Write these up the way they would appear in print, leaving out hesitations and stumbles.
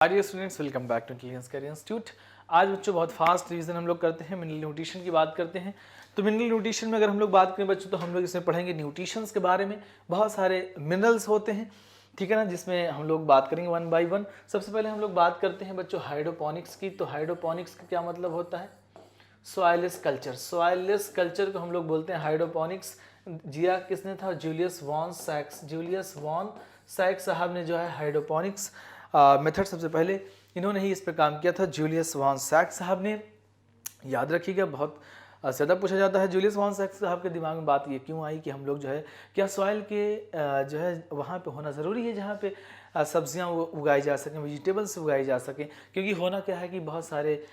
Dear students, welcome back to intelligence career institute. आज बच्चों बहुत फास्ट रिवीजन हम लोग करते हैं, मिनरल न्यूट्रिशन की बात करते हैं। तो मिनरल न्यूट्रिशन में अगर हम लोग बात करें बच्चों, तो हम लोग इसमें पढ़ेंगे न्यूट्रिशंस के बारे में। बहुत सारे मिनरल्स होते हैं, ठीक है ना, जिसमें हम लोग बात करेंगे वन बाय वन। सबसे पहले हम लोग बात करते हैं बच्चों हाइड्रोपोनिक्स की। तो हाइड्रोपोनिक्स का क्या मतलब होता है? Soilless culture. सॉइललेस कल्चर को हम लोग बोलते हैं हाइड्रोपोनिक्स। जिया किसने था? जूलियस वॉन सैक्स। जूलियस वॉन सैक्स साहब ने जो है हाइड्रोपोनिक्स मेथड सबसे पहले इन्होंने ही इस पर काम किया था, जूलियस वॉन सैक्स साहब ने। याद रखिएगा, बहुत ज़्यादा पूछा जाता है जूलियस वॉन सैक्स साहब के दिमाग में बात ये क्यों आई कि हम लोग जो है क्या सॉइल के जो है वहाँ पे होना ज़रूरी है जहाँ पे सब्जियाँ उगाई जा सकें, वेजिटेबल्स उगाई जा सकें। क्योंकि होना क्या है कि बहुत सारे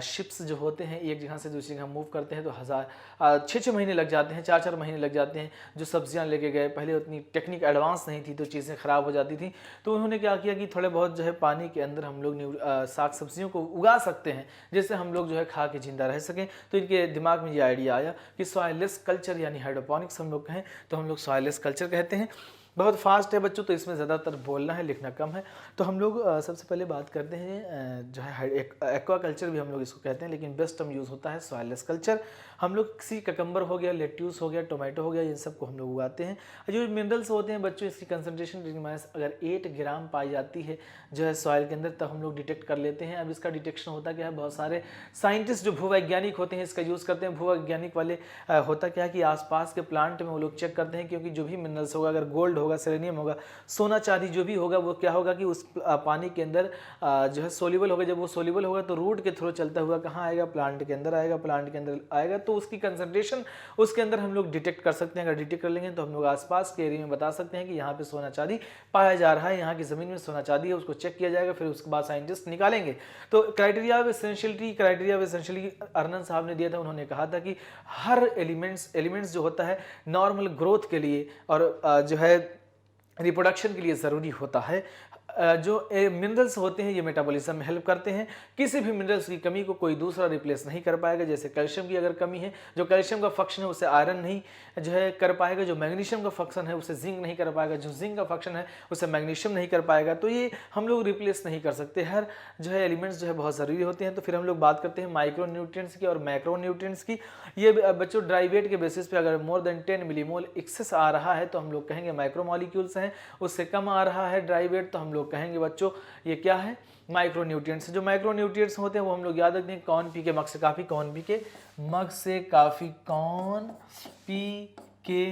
शिप्स जो होते हैं एक जगह से दूसरी जगह मूव करते हैं, तो 6 महीने लग जाते हैं, 4 महीने लग जाते हैं। जो सब्जियां लेके गए, पहले उतनी टेक्निक एडवांस नहीं थी तो चीज़ें ख़राब हो जाती थी। तो उन्होंने क्या किया कि थोड़े बहुत जो है पानी के अंदर हम लोग साग सब्जियों को उगा सकते हैं, जिससे हम लोग जो है खा के जिंदा रह सकें। तो इनके दिमाग में ये आइडिया आया कि सॉइललेस कल्चर यानी हाइड्रोपोनिक्स हम लोग कहें तो हम लोग सॉइललेस कल्चर कहते हैं। बहुत फास्ट है बच्चों, तो इसमें ज़्यादातर बोलना है, लिखना कम है। तो हम लोग सबसे पहले बात करते हैं जो है एक्वा कल्चर भी हम लोग इसको कहते हैं, लेकिन बेस्ट टर्म यूज़ होता है सॉइललेस कल्चर। हम लोग किसी ककम्बर हो गया, लेट्यूस हो गया, टोमेटो हो गया, इन सबको हम लोग उगाते हैं। जो मिनरल्स होते हैं बच्चों, इसकी कंसनट्रेशन माइनस अगर 8 ग्राम पाई जाती है जो है सॉइल के अंदर, तब हम लोग डिटेक्ट कर लेते हैं। अब इसका डिटेक्शन होता क्या है, बहुत सारे साइंटिस्ट जो भूवैज्ञानिक होते हैं इसका यूज़ करते हैं। भूवैज्ञानिक वाले होता क्या है कि आसपास के प्लांट में वो लोग चेक करते हैं, क्योंकि जो भी मिनरल्स होगा, अगर गोल्ड होगा, सेलेनियम होगा, सोना चांदी जो भी होगा, वो क्या होगा कि उस पानी के अंदर जो है सोल्यूबल होगा। जब वो सोल्यूबल होगा तो रूट के थ्रू चलता हुआ कहाँ आएगा? प्लांट के अंदर आएगा। प्लांट के अंदर आएगा तो उसकी कंसंट्रेशन उसके अंदर हम लोग डिटेक्ट कर सकते हैं। अगर डिटेक्ट कर लेंगे तो हम लोग आसपास के एरिया में बता सकते हैं कि यहाँ पे सोना चांदी पाया जा रहा है, यहाँ की जमीन में सोना चांदी है, उसको चेक किया जाएगा, फिर उसके बाद साइंटिस्ट निकालेंगे। तो क्राइटेरिया ऑफ एसेंशियलिटी अर्नन साहब ने दिया था। उन्होंने कहा था कि हर एलिमेंट्स जो होता है नॉर्मल ग्रोथ के लिए और जो है रिप्रोडक्शन के लिए ज़रूरी होता है। जो मिनरल्स होते हैं ये मेटाबॉलिज्म में हेल्प करते हैं। किसी भी मिनरल्स की कमी को कोई दूसरा रिप्लेस नहीं कर पाएगा। जैसे कैल्शियम की अगर कमी है, जो कैल्शियम का फंक्शन है उसे आयरन नहीं जो है कर पाएगा। जो मैग्नीशियम का फंक्शन है उसे जिंक नहीं कर पाएगा। जो जिंक का फंक्शन है उसे मैग्नीशियम नहीं कर पाएगा। तो ये हम लोग रिप्लेस नहीं कर सकते। हर जो है एलिमेंट्स जो है बहुत ज़रूरी होते हैं। तो फिर हम लोग बात करते हैं माइक्रो न्यूट्रिएंट्स की और मैक्रो न्यूट्रिएंट्स की। ये बच्चों ड्राई वेट के बेसिस पे अगर मोर देन 10 मिलीमोल एक्सेस आ रहा है तो हम लोग कहेंगे माइक्रो मॉलिक्यूल्स हैं। उससे कम आ रहा है ड्राई वेट तो हम लोग कहेंगे बच्चों ये क्या है? Micro nutrients. जो माइक्रो न्यूट्रिएंट्स होते हैं वो हम लोग याद रखते हैं, कौन पी के मग से काफ़ी, कौन पी के मग से काफ़ी, कौन पी के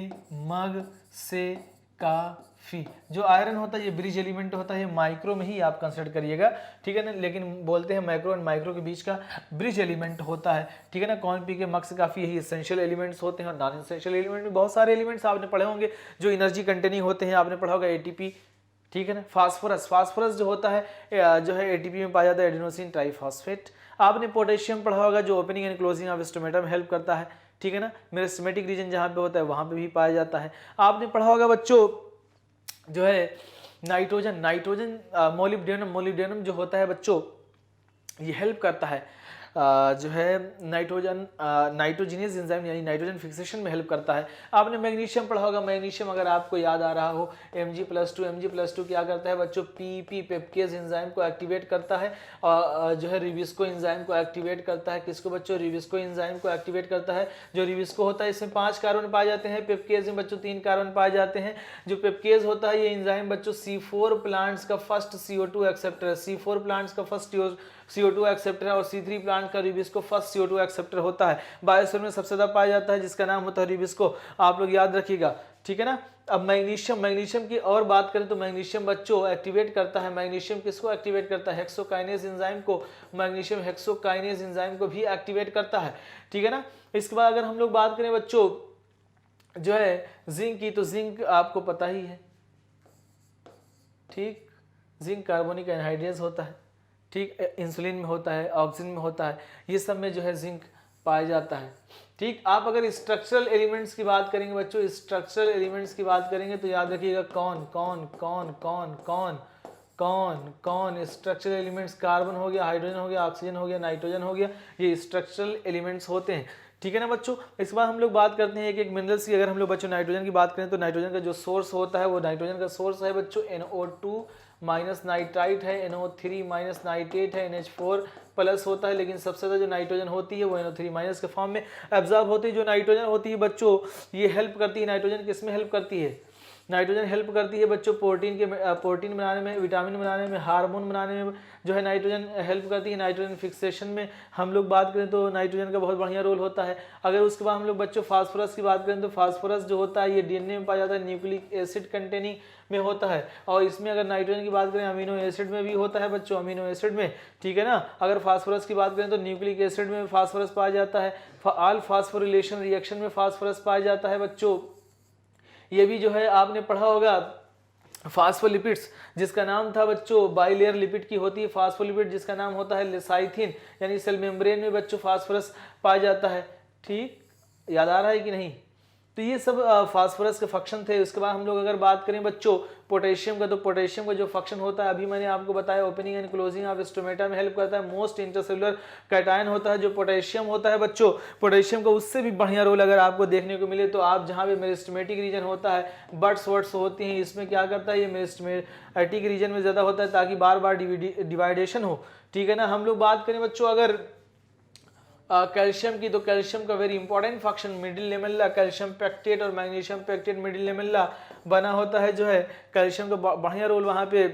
मग से काफ़ी। जो आयरन होता है ये ब्रिज एलिमेंट होता है, माइक्रो में ही आप कंसिडर करिएगा, ठीक है ना। लेकिन बोलते हैं माइक्रो एंड माइक्रो के बीच का ब्रिज एलिमेंट होता है, ठीक है ना। कौन पी के मग से काफ़ी यही एसेंशियल एलिमेंट्स होते हैं। और नॉन एसेंशियल एलिमेंट में बहुत सारे एलिमेंट्स आपने पढ़े होंगे जो एनर्जी कंटेनिंग होते हैं। आपने पढ़ा होगा एटीपी, ठीक है ना। फास्फोरस जो होता है जो है एटीपी में पाया जाता है, एडिनोसिन ट्राइफॉस्फेट। आपने पोटेशियम पढ़ा होगा जो opening and closing of stomata में हेल्प करता है, ठीक है ना। मेरिस्टेमेटिक रीजन जहाँ पे होता है वहाँ पे भी पाया जाता है। आपने पढ़ा होगा बच्चों जो है नाइट्रोजन मोलिब्डेनम जो होता है बच्चों, ये हेल्प करता है जो है नाइट्रोजीनियस एंजाइम यानी नाइट्रोजन फिक्सेशन में हेल्प करता है। आपने मैग्नीशियम पढ़ा होगा। मैग्नीशियम अगर आपको याद आ रहा हो, Mg+2 क्या करता है बच्चों? पीपी पेप्टेज एंजाइम को एक्टिवेट करता है और जो है रिविस्को एंजाइम को एक्टिवेट करता है। किसको बच्चों? रिविस्को एंजाइम को एक्टिवेट करता है। जो रिविस्को होता है इसमें 5 कार्बन पाए जाते हैं, पेप्टेज में बच्चों 3 कार्बन पाए जाते हैं। जो पेप्टेज होता है ये एंजाइम बच्चों C4 प्लांट्स का फर्स्ट CO2 एक्सेप्टर है। C4 प्लांट्स का फर्स्ट CO2 एक्सेप्टर है और C3 प्लांट का रिविस्को फर्स्ट CO2 एक्सेप्टर होता है। बायोस्फीयर में सबसे ज्यादा पाया जाता है जिसका नाम होता है रिविस्को, आप लोग याद रखिएगा, ठीक है ना। अब मैग्नीशियम की और बात करें तो मैग्नीशियम बच्चों एक्टिवेट करता है। मैग्नीशियम किसको एक्टिवेट करता है? हेक्सोकाइनेज एंजाइम को। मैग्नीशियम हेक्सोकाइनेज एंजाइम को भी एक्टिवेट करता है, ठीक है ना। इसके बाद अगर हम लोग बात करें बच्चों जो है जिंक की, तो जिंक आपको पता ही है, ठीक। जिंक कार्बोनिक एनहाइड्रेज होता है, ठीक। इंसुलिन में होता है, ऑक्सीजन में होता है, ये सब में जो है जिंक पाया जाता है, ठीक। आप अगर स्ट्रक्चरल एलिमेंट्स की बात करेंगे बच्चों, स्ट्रक्चरल एलिमेंट्स की बात करेंगे तो याद रखिएगा कौन कौन कौन कौन कौन कौन कौन स्ट्रक्चरल एलिमेंट्स, कार्बन हो गया, हाइड्रोजन हो गया, ऑक्सीजन हो गया, नाइट्रोजन हो गया, ये स्ट्रक्चरल एलिमेंट्स होते हैं, ठीक है ना बच्चों। इसके बाद हम लोग बात करते हैं एक मिनरल्स की। अगर हम लोग बच्चों नाइट्रोजन की बात करें तो नाइट्रोजन का जो सोर्स होता है वो नाइट्रोजन का सोर्स है बच्चों NO2 माइनस नाइट्राइट है, NO3 माइनस नाइट्रेट है, NH4 प्लस होता है, लेकिन सबसे ज़्यादा जो नाइट्रोजन होती है वो NO3 माइनस के फॉर्म में एब्जॉर्ब होती है। जो नाइट्रोजन होती है बच्चों, ये हेल्प करती है, नाइट्रोजन किस में हेल्प करती है? नाइट्रोजन हेल्प करती है बच्चों प्रोटीन बनाने में, विटामिन बनाने में, हार्मोन बनाने में जो है नाइट्रोजन हेल्प करती है। नाइट्रोजन फिक्सेशन में हम लोग बात करें तो नाइट्रोजन का बहुत बढ़िया रोल होता है। अगर उसके बाद हम लोग बच्चों फास्फोरस की बात करें तो फास्फोरस जो होता है ये डीएनए में पाया जाता है, न्यूक्लिक एसिड कंटेनिंग में होता है। और इसमें अगर नाइट्रोजन की बात करें अमीनो एसिड में भी होता है बच्चों, अमीनो एसिड में, ठीक है ना। अगर फास्फोरस की बात करें तो न्यूक्लिक एसिड में फास्फोरस पाया जाता है, ऑल फास्फोरिलेशन रिएक्शन में फास्फोरस पाया जाता है बच्चों। ये भी जो है आपने पढ़ा होगा फास्फोलिपिड्स, जिसका नाम था बच्चों बाइलेयर लिपिड की होती है फास्फोलिपिड, जिसका नाम होता है लेसाइथिन, यानी सेल मेम्ब्रेन में बच्चों फास्फोरस पाया जाता है। ठीक, याद आ रहा है कि नहीं? तो ये सब फास्फोरस के फंक्शन थे। उसके बाद हम लोग अगर बात करें बच्चों पोटेशियम का, तो पोटेशियम का जो फंक्शन होता है अभी मैंने आपको बताया, opening and closing of stomata में हेल्प करता है। मोस्ट इंटरसेलुलर कैटायन होता है जो पोटेशियम होता है बच्चों। पोटेशियम का उससे भी बढ़िया रोल अगर आपको देखने को मिले तो आप जहाँ पे मेरिस्टेमेटिक रीजन होता है, बर्ड्स वर्ड्स होती हैं, इसमें क्या करता है ये मेरिस्टेमेटिक रीजन में ज़्यादा होता है ताकि बार बार डिवाइडेशन हो, ठीक है ना। हम लोग बात करें बच्चों अगर कैल्शियम की, तो कैल्शियम का very important function middle lamella, calcium pectate और मैग्नीशियम पेक्टेट मिडिल लेमेला बना होता है जो है। कैल्शियम का बढ़िया रोल वहाँ पे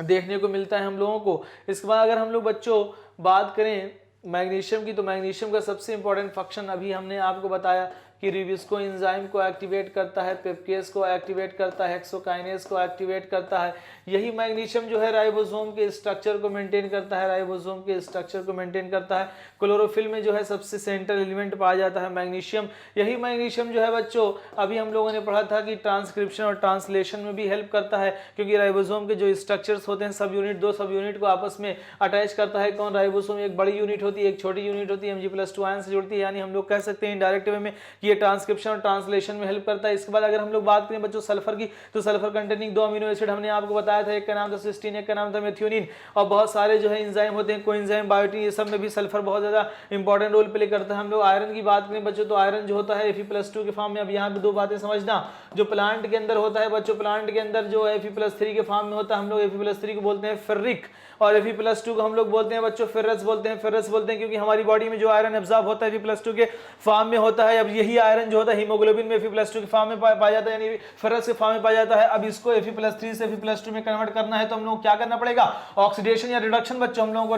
देखने को मिलता है हम लोगों को। इसके बाद अगर हम लोग बच्चों बात करें मैग्नीशियम की, तो मैग्नीशियम का सबसे इंपॉर्टेंट फंक्शन अभी हमने आपको बताया कि रिबिस्को एंजाइम को एक्टिवेट करता है, पेप्केस को एक्टिवेट करता है, हेक्सोकाइनेस को एक्टिवेट करता है। यही मैग्नीशियम जो है राइबोसोम के स्ट्रक्चर को मेंटेन करता है, राइबोसोम के स्ट्रक्चर को मेंटेन करता है। क्लोरोफिल में जो है सबसे सेंट्रल एलिमेंट पाया जाता है मैग्नीशियम। यही मैग्नीशियम जो है बच्चों अभी हम लोगों ने पढ़ा था कि ट्रांसक्रिप्शन और ट्रांसलेशन में भी हेल्प करता है, क्योंकि राइबोसोम के जो स्ट्रक्चर्स होते हैं सब यूनिट, दो सब यूनिट को आपस में अटैच करता है। कौन? राइबोसोम। एक बड़ी यूनिट होती है, एक छोटी यूनिट होती है, Mg+2 आयन से जुड़ती है, यानी हम लोग कह सकते हैं इनडायरेक्ट वे में कि ये ट्रांसक्रिप्शन और ट्रांसलेशन में हेल्प करता है। इसके बाद अगर हम लोग बात करें बच्चों सल्फर की, तो सल्फर कंटेनिंग 2 अमीनो एसिड हमने आपको बताया था, एक का नाम था सिस्टीन, एक का नाम था मेथियोनिन। और बहुत सारे जो है एंजाइम होते हैं, कोएंजाइम, बायोटिन, ये सब में भी सल्फर बहुत ज्यादा इंपॉर्टेंट रोल प्ले करता है। हम लोग आयरन की बात करें बच्चों, तो आयरन जो होता है Fe+2 के फॉर्म में। अब यहाँ पे दो बातें समझना, जो प्लांट के अंदर होता है बच्चों, प्लांट के अंदर जो Fe+3 के फॉर्म में होता है, हम लोग Fe+3 को बोलते हैं फेरिक, और Fe+2 को हम लोग बोलते हैं बच्चों फेरस बोलते हैं। फेरस बोलते हैं क्योंकि हमारी बॉडी में जो आयरन एब्जॉर्ब होता है Fe+2 के फॉर्म में होता है। अब यही आयरन जो होता है हीमोग्लोबिन में Fe+2 के फॉर्म में पाया जाता है, यानी फेरस के फॉर्म में पाया जाता है। अब इसको Fe+3 से Fe+2 में कन्वर्ट करना है तो हम लोग क्या करना पड़ेगा? ऑक्सीडेशन या रिडक्शन बच्चों, हम लोगों को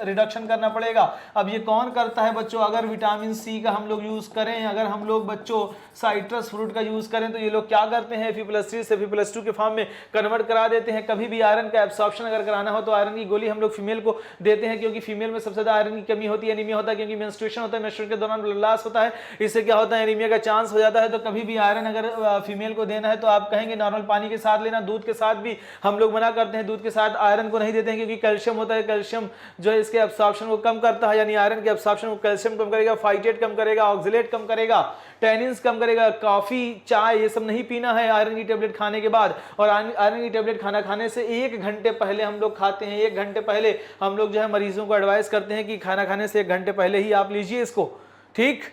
रिडक्शन करना पड़ेगा। अब ये कौन करता है बच्चों? अगर विटामिन सी का हम लोग यूज करें, अगर हम लोग बच्चों साइट्रस फ्रूट का यूज करें, तो ये लोग क्या करते हैं Fe+3 से Fe+2 के फॉर्म में कन्वर्ट करा देते हैं। कभी भी आयरन का एब्सॉर्प्शन अगर कराना हो तो आयरन की गोली हम लोग फीमेल को देते हैं, क्योंकि फीमेल में सबसे ज्यादा आयरन की कमी होती है, एनीमिया होता है, क्योंकि मेंस्ट्रुएशन होता है, मेंस्ट्रुएशन के दौरान ब्लड लॉस होता है, इससे क्या होता है एनीमिया का चांस हो जाता है। तो कभी भी आयरन अगर फीमेल को देना है तो आप कहेंगे नॉर्मल पानी के साथ लेना, दूध के साथ भी हम लोग मना करते हैं, दूध के साथ आयरन को नहीं देते हैं, क्योंकि कैल्शियम होता है, कैल्शियम जो है इसके एब्सॉर्प्शन को कम करता है, यानी आयरन के एब्सॉर्प्शन को कैल्शियम कम करेगा, फाइटेट कम करेगा, ऑक्सलेट कम करेगा, टैनिन्स कम करेगा। कॉफी, चाय ये सब नहीं पीना है आयरन की टेबलेट खाने के बाद। और आयरन की टेबलेट खाना खाने से 1 घंटे पहले हम लोग खाते हैं, 1 घंटे पहले हम लोग जो है मरीजों को एडवाइस करते हैं कि खाना खाने से 1 घंटे पहले ही आप लीजिए इसको, ठीक।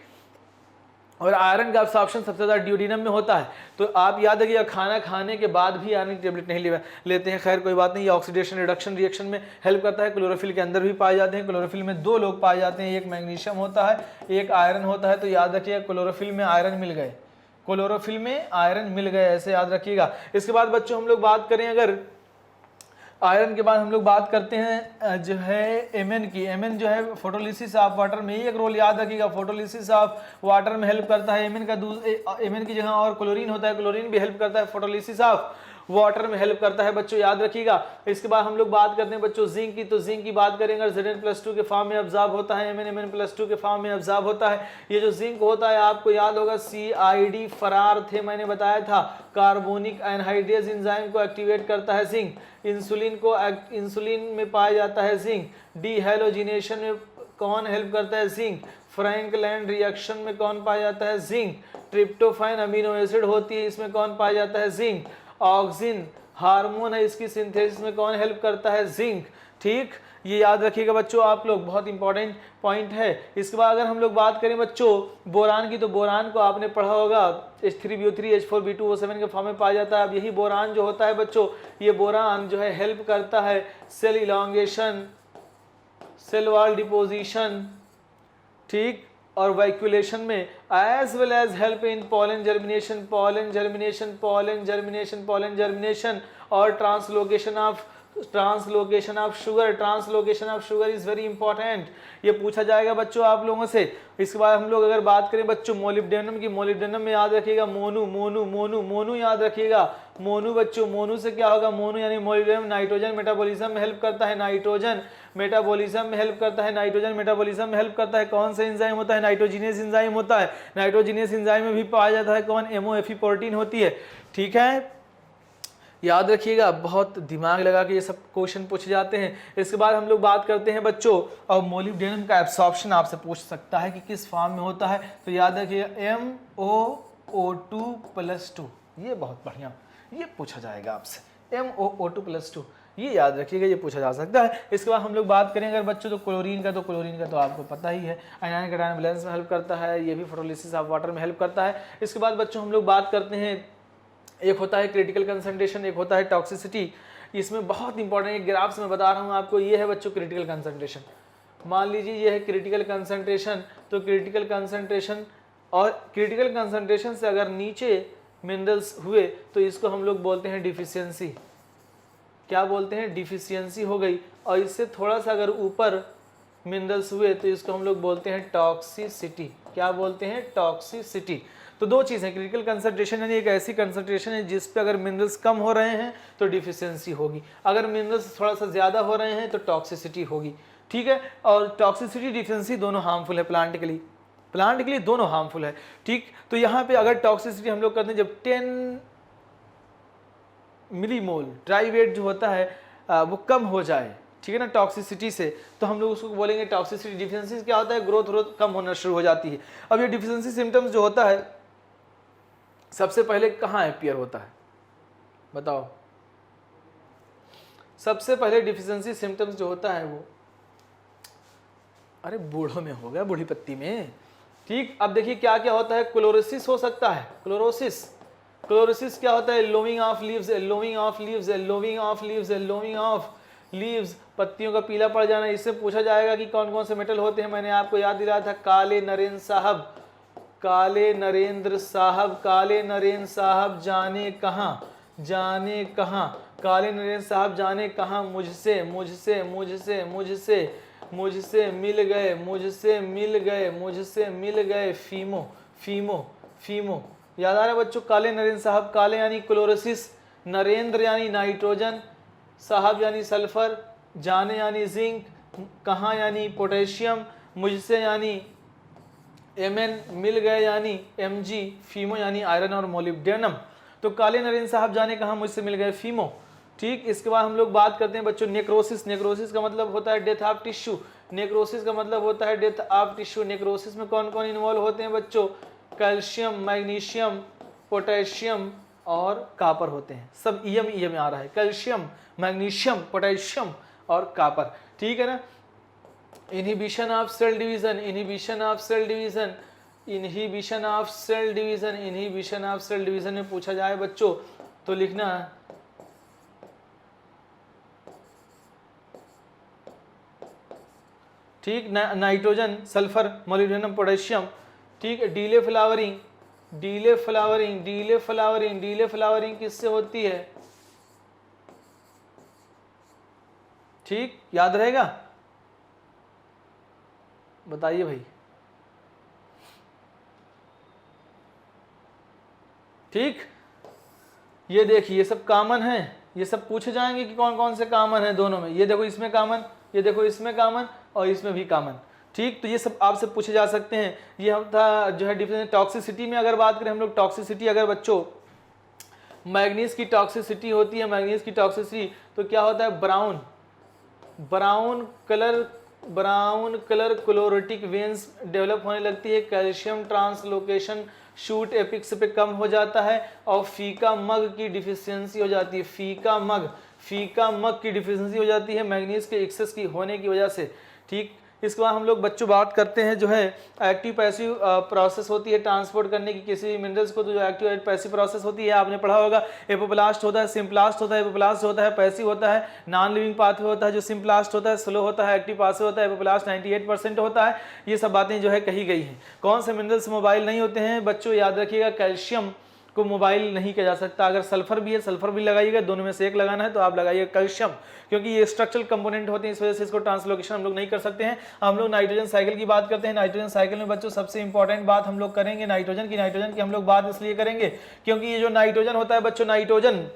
और आयरन का एब्सॉर्प्शन सबसे ज्यादा ड्यूडिनम में होता है, तो आप याद रखिएगा खाना खाने के बाद भी आयरन की टेबलेट नहीं लेते हैं। खैर कोई बात नहीं, ये ऑक्सीडेशन रिडक्शन रिएक्शन में हेल्प करता है। क्लोरोफिल के अंदर भी पाए जाते हैं। क्लोरोफिल में 2 लोग पाए जाते हैं, एक मैग्नीशियम होता है, एक आयरन होता है। तो याद रखिएगा क्लोरोफिल में आयरन मिल गए, क्लोरोफिल में आयरन मिल गए, ऐसे याद रखिएगा। इसके बाद बच्चों हम लोग बात करें, अगर आयरन के बाद हम लोग बात करते हैं जो है Mn की। Mn जो है फोटोलिसिस ऑफ वाटर में, एक रोल याद रखिएगा, फोटोलिसिस ऑफ वाटर में हेल्प करता है। Mn की जगह और क्लोरीन होता है, क्लोरीन भी हेल्प करता है, फोटोलिसिस ऑफ वाटर में हेल्प करता है बच्चों, याद रखिएगा। इसके बाद हम लोग बात करते हैं बच्चों जिंक की, तो जिंक की बात करेंगे Zn+2 के फॉर्म में अब्जॉर्ब होता है, Mn+2 के फॉर्म में अब्जॉर्ब होता है। ये जो जिंक होता है आपको याद होगा CID फरार थे, मैंने बताया था, कार्बोनिक एनहाइड्रेज एंजाइम को एक्टिवेट करता है जिंक। इंसुलिन में पाया जाता है जिंक। डीहेलोजिनेशन में कौन हेल्प करता है? जिंक। फ्रैंकलैंड रिएक्शन में कौन पाया जाता है? जिंक। ट्रिप्टोफैन अमीनो एसिड होती है, इसमें कौन पाया जाता है? जिंक। ऑक्सिन हार्मोन है, इसकी सिंथेसिस में कौन हेल्प करता है? जिंक, ठीक, ये याद रखिएगा बच्चों आप लोग, बहुत इंपॉर्टेंट पॉइंट है। इसके बाद अगर हम लोग बात करें बच्चों बोरान की, तो बोरान को आपने पढ़ा होगा H3BO3 H4B2O7 के फॉर्म में पाया जाता है। अब यही बोरान जो होता है बच्चों, ये बोरान जो है हेल्प करता है cell elongation, cell wall deposition, ठीक, और वाइक्यूलेशन में, as well as help in pollen germination, pollen germination, pollen germination, pollen germination, और translocation of sugar. Translocation of sugar is very important, ये पूछा जाएगा बच्चों आप लोगों से। इसके बाद हम लोग अगर बात करें बच्चों मोलिब्डेनम की, मोलिब्डेनम में याद रखिएगा मोनू, मोनू मोनू मोनू याद रखिएगा, मोनू बच्चों, मोनू से क्या होगा, मोनू यानी मोलिब्डेनम नाइट्रोजन मेटाबॉलिज्म में हेल्प करता है, नाइट्रोजन मेटाबॉलिज्म में हेल्प करता है, नाइट्रोजन मेटाबॉलिज्म में हेल्प करता है। कौन सा एंजाइम होता है, नाइट्रोजिनेस एंजाइम होता है। नाइट्रोजिनेस एंजाइम में भी पाया जाता है कौन, MOFE प्रोटीन होती है, ठीक है, याद रखिएगा, बहुत दिमाग लगा के ये सब क्वेश्चन पूछे जाते हैं। इसके बाद हम लोग बात करते हैं बच्चों, और मोलिब्डेनम का एब्सॉर्प्शन आपसे पूछ सकता है कि किस फॉर्म में होता है, तो याद रखिएगा MOO2+2, ये बहुत बढ़िया, ये पूछा जाएगा आपसे, MOO2+2, ये याद रखिएगा, ये पूछा जा सकता है। इसके बाद हम लोग बात करें अगर बच्चों तो क्लोरीन का, तो क्लोरीन का तो आपको पता ही है, आयनिक कैटायन बैलेंस में हेल्प करता है, ये भी फोटोलिसिस ऑफ वाटर में हेल्प करता है। इसके बाद बच्चों हम लोग बात करते हैं, एक होता है क्रिटिकल कंसंट्रेशन, एक होता है टॉक्सिसिटी। इसमें बहुत इंपॉर्टेंट एक ग्राफ से मैं बता रहा हूँ आपको, ये है बच्चों क्रिटिकल कंसंट्रेशन। मान लीजिए ये है क्रिटिकल कंसंट्रेशन, तो क्रिटिकल कंसंट्रेशन, और क्रिटिकल कंसंट्रेशन से अगर नीचे मिनरल्स हुए तो इसको हम लोग बोलते हैं डिफिशियंसी। क्या बोलते हैं, डिफिशियंसी हो गई। और इससे थोड़ा सा अगर ऊपर मिनरल्स हुए तो इसको हम लोग बोलते हैं टॉक्सिसिटी। क्या बोलते हैं, टॉक्सिसिटी। तो दो चीज़ है, क्रिटिकल कंसंट्रेशन यानी एक ऐसी कंसंट्रेशन है जिस पे अगर मिनरल्स कम हो रहे हैं तो डिफिशियंसी होगी, अगर मिनरल्स थोड़ा सा ज़्यादा हो रहे हैं तो टॉक्सिसिटी होगी, ठीक है। और टॉक्सिसिटी डिफिशियंसी दोनों हार्मफुल है प्लांट के लिए दोनों हार्मफुल है, ठीक। तो यहाँ पे अगर टॉक्सिसिटी हम लोग करते हैं जब 10 मिलीमोल ड्राई वेट जो होता है वो कम हो जाए, ठीक है ना, टॉक्सिसिटी से, तो हम लोग उसको बोलेंगे टॉक्सिसिटी। डिफिशियंसी क्या होता है, ग्रोथ कम होना शुरू हो जाती है। अब ये डिफिशियंसी सिम्टम्स जो होता है सबसे पहले कहाँ अपीयर होता है, बताओ, सबसे पहले डिफिशियंसी सिम्टम्स जो होता है वो, अरे बूढ़ों में हो गया, बूढ़ी पत्ती में, ठीक। अब देखिए क्या क्या होता है, क्लोरोसिस हो सकता है, क्लोरोसिस क्या होता है, lowing of leaves, lowing of leaves, lowing of leaves, lowing of leaves, पत्तियों का पीला पड़ जाना। इससे पूछा जाएगा कि कौन कौन से मेटल होते हैं, मैंने आपको याद दिलाया था, काले नरेंद्र साहब, काले नरेंद्र साहब जाने कहाँ, काले नरेंद्र साहब जाने कहाँ, मुझसे मिल गए, फीमो। याद आ रहा है बच्चों, काले नरेंद्र साहब, काले यानी क्लोरोसिस, नरेंद्र यानी नाइट्रोजन, साहब यानी सल्फर, जाने यानी जिंक, कहाँ यानी पोटेशियम, मुझसे यानी Mn, मिल गए यानी Mg, फीमो यानी आयरन और मोलिब्डेनम। तो काले नरेंद्र साहब जाने कहाँ, मुझसे मिल गए, फीमो, ठीक। इसके बाद हम लोग बात करते हैं बच्चों नेक्रोसिस। नेक्रोसिस का मतलब होता है डेथ ऑफ टिश्यू, नेक्रोसिस में कौन कौन इन्वॉल्व होते हैं बच्चों, कैल्शियम, मैग्नीशियम, पोटेशियम और कापर होते हैं, सब EM आ रहा है, कैल्शियम, मैग्नीशियम, पोटेशियम और कापर, ठीक है ना। इनहिबिशन ऑफ सेल डिवीजन में पूछा जाए बच्चों तो लिखना ठीक, नाइट्रोजन, सल्फर, मोलिब्डेनम, पोटेशियम, ठीक। डीले फ्लावरिंग किससे होती है, ठीक, याद रहेगा, बताइए भाई, ठीक। ये देखिए ये सब कॉमन है, ये सब पूछे जाएंगे कि कौन कौन से कॉमन है दोनों में, ये देखो इसमें कॉमन, ये देखो इसमें कॉमन और इसमें भी कॉमन, ठीक। तो ये सब आपसे पूछे जा सकते हैं। ये हम था जो है डिफरेंस। टॉक्सिसिटी में अगर बात करें हम लोग, टॉक्सिसिटी अगर बच्चों मैग्नीज की टॉक्सिसिटी होती है, मैग्नीज की टॉक्सिसिटी तो क्या होता है, brown colour chlorotic veins develop होने लगती है, कैल्शियम ट्रांसलोकेशन शूट एपिक्स पे कम हो जाता है और फीका मग की डिफिशियंसी हो जाती है। फीका मग की डिफिशियंसी हो जाती है मैग्नीज के एक्सेस की होने की वजह से। ठीक, इसके बाद हम लोग बच्चों बात करते हैं जो है एक्टिव पैसिव प्रोसेस होती है ट्रांसपोर्ट करने की किसी भी मिनरल्स को, तो जो एक्टिव पैसिव प्रोसेस होती है आपने पढ़ा होगा, एपोप्लास्ट होता है, सिम्प्लास्ट होता है, एपोप्लास्ट होता है पैसिव होता है, नॉन लिविंग पाथवे होता है, जो सिम्प्लास्ट होता है स्लो होता है, एक्टिव पाथवे होता है, एपोप्लास्ट 98% होता है। ये सब बातें जो है कही गई हैं। कौन से मिनरल्स मोबाइल नहीं होते हैं बच्चों, याद रखिएगा कैल्शियम को मोबाइल नहीं किया जा सकता। अगर सल्फर भी है, सल्फर भी लगाइएगा, दोनों में से एक लगाना है तो आप लगाइए कैल्शियम, क्योंकि ये स्ट्रक्चरल कंपोनेंट होते हैं, इस वजह से इसको ट्रांसलोकेशन हम लोग नहीं कर सकते हैं। हम लोग नाइट्रोजन साइकिल की बात करते हैं। नाइट्रोजन साइकिल में बच्चों सबसे इंपॉर्टेंट बात हम लोग करेंगे नाइट्रोजन की हम लोग बात इसलिए करेंगे क्योंकि ये जो नाइट्रोजन होता है बच्चों, नाइट्रोजन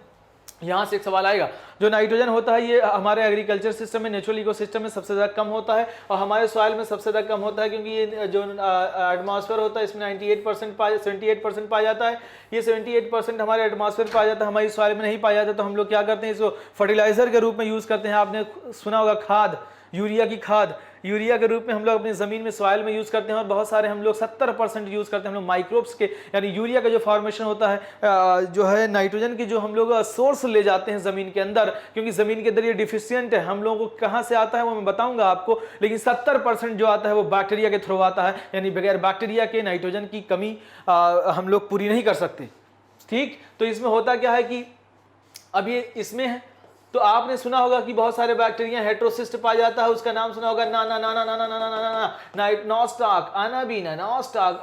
यहाँ से एक सवाल आएगा, जो नाइट्रोजन होता है ये हमारे एग्रीकल्चर सिस्टम में, नेचुरल इकोसिस्टम में सबसे ज़्यादा कम होता है और हमारे सॉइल में सबसे ज़्यादा कम होता है, क्योंकि ये जो एटमॉस्फेयर होता है इसमें 78% पाया जाता है। ये 78% हमारे एटमॉस्फेयर पाया जाता है, हमारी सॉइल में नहीं पाया जाता। तो हम लोग क्या करते हैं, इसको फर्टिलाइजर के रूप में यूज़ करते हैं। आपने सुना होगा खाद, यूरिया की खाद, यूरिया के रूप में हम लोग अपनी ज़मीन में सॉइल में यूज़ करते हैं। और बहुत सारे हम लोग 70% यूज़ करते हैं हम लोग माइक्रोब्स के, यानी यूरिया का जो फॉर्मेशन होता है जो है नाइट्रोजन की जो हम लोग सोर्स ले जाते हैं ज़मीन के अंदर, क्योंकि ज़मीन के अंदर ये डिफिशियंट है। हम लोगों को कहाँ से आता है वो मैं बताऊंगा आपको, लेकिन 70% जो आता है वो बैक्टीरिया के थ्रू आता है, यानी बगैर बैक्टीरिया के नाइट्रोजन की कमी हम लोग पूरी नहीं कर सकते। ठीक, तो इसमें होता क्या है कि अब ये इसमें है तो आपने सुना होगा कि बहुत सारे बैक्टीरिया हेट्रोसिस्ट पाया जाता है, उसका नाम सुना होगा नॉस्टाक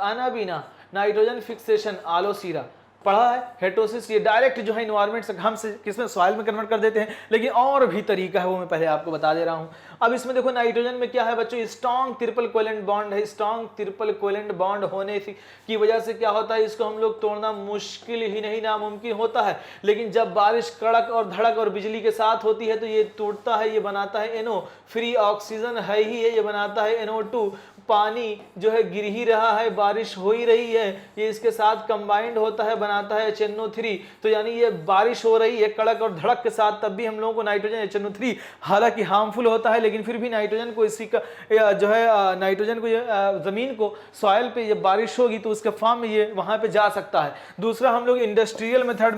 अनाबीना नाइट्रोजन फिक्सेशन आलोसीरा, पढ़ा है। हेट्रोसिस्ट ये डायरेक्ट जो है इन्वायरमेंट से हम से किसमें सॉइल में कन्वर्ट कर देते हैं, लेकिन और भी तरीका है वो मैं पहले आपको बता दे रहा हूं। अब इसमें देखो नाइट्रोजन में क्या है बच्चों, स्ट्रॉन्ग ट्रिपल कोवेलेंट बॉन्ड है। स्ट्रॉन्ग ट्रिपल कोवेलेंट बॉन्ड होने की वजह से क्या होता है, इसको हम लोग तोड़ना मुश्किल ही नहीं नामुमकिन होता है, लेकिन जब बारिश कड़क और धड़क और बिजली के साथ होती है तो ये टूटता है, ये बनाता है NO, फ्री ऑक्सीजन है ही है, ये बनाता है NO2। पानी जो है गिर ही रहा है, बारिश हो ही रही है, ये इसके साथ कंबाइंड होता है, बनाता है HNO3। तो यानी ये बारिश हो रही है कड़क और धड़क के साथ, तब भी हम लोगों को नाइट्रोजन HNO3 हालांकि हार्मफुल होता है, लेकिन फिर भी नाइट्रोजन को इसी का जो है नाइट्रोजन को जमीन को सॉइल पे जब बारिश होगी तो उसके फॉर्म में ये वहां पे जा सकता है। दूसरा हम लोग इंडस्ट्रियल मेथड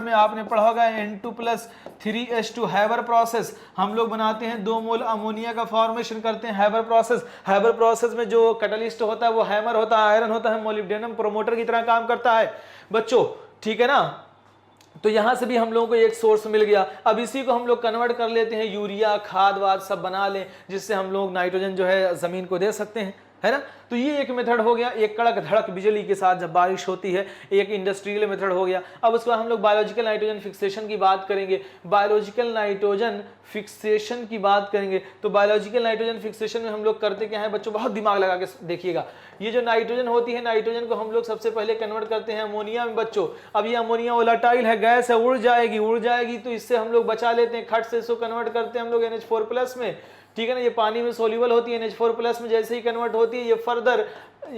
में आपने पढ़ा होगा N2+3H2 हैबर प्रोसेस, हम लोग बनाते हैं 2 मोल अमोनिया का फॉर्मेशन करते हैं हैबर प्रोसेस में जो कैटलिस्ट होता है वो हैमर होता है, आयरन होता है, मोलिब्डेनम प्रोमोटर की तरह काम करता है बच्चों। ठीक है ना, तो यहां से भी हम लोगों को एक सोर्स मिल गया। अब इसी को हम लोग कन्वर्ट कर लेते हैं, यूरिया खाद वाद सब बना लें, जिससे हम लोग नाइट्रोजन जो है जमीन को दे सकते हैं, है ना। तो ये एक मेथड हो गया, एक कड़क धड़क बिजली के साथ जब बारिश होती है, एक इंडस्ट्रियल मेथड हो गया। अब उसके बाद हम लोग बायोलॉजिकल नाइट्रोजन फिक्सेशन की बात करेंगे। बायोलॉजिकल नाइट्रोजन फिक्सेशन की बात करेंगे तो बायोलॉजिकल नाइट्रोजन फिक्सेशन में हम लोग करते क्या है बच्चों, बहुत दिमाग लगा के देखिएगा। ये जो नाइट्रोजन होती है, नाइट्रोजन को हम लोग सबसे पहले कन्वर्ट करते हैं अमोनिया में बच्चों। अब ये अमोनिया वोलेटाइल है, गैस है, उड़ जाएगी, तो इससे हम लोग बचा लेते हैं, खट से इसको कन्वर्ट करते हैं हम लोग NH4+ में। ठीक है ना, ये पानी में सोल्यूबल होती है, NH4+ में जैसे ही कन्वर्ट होती है ये फर्दर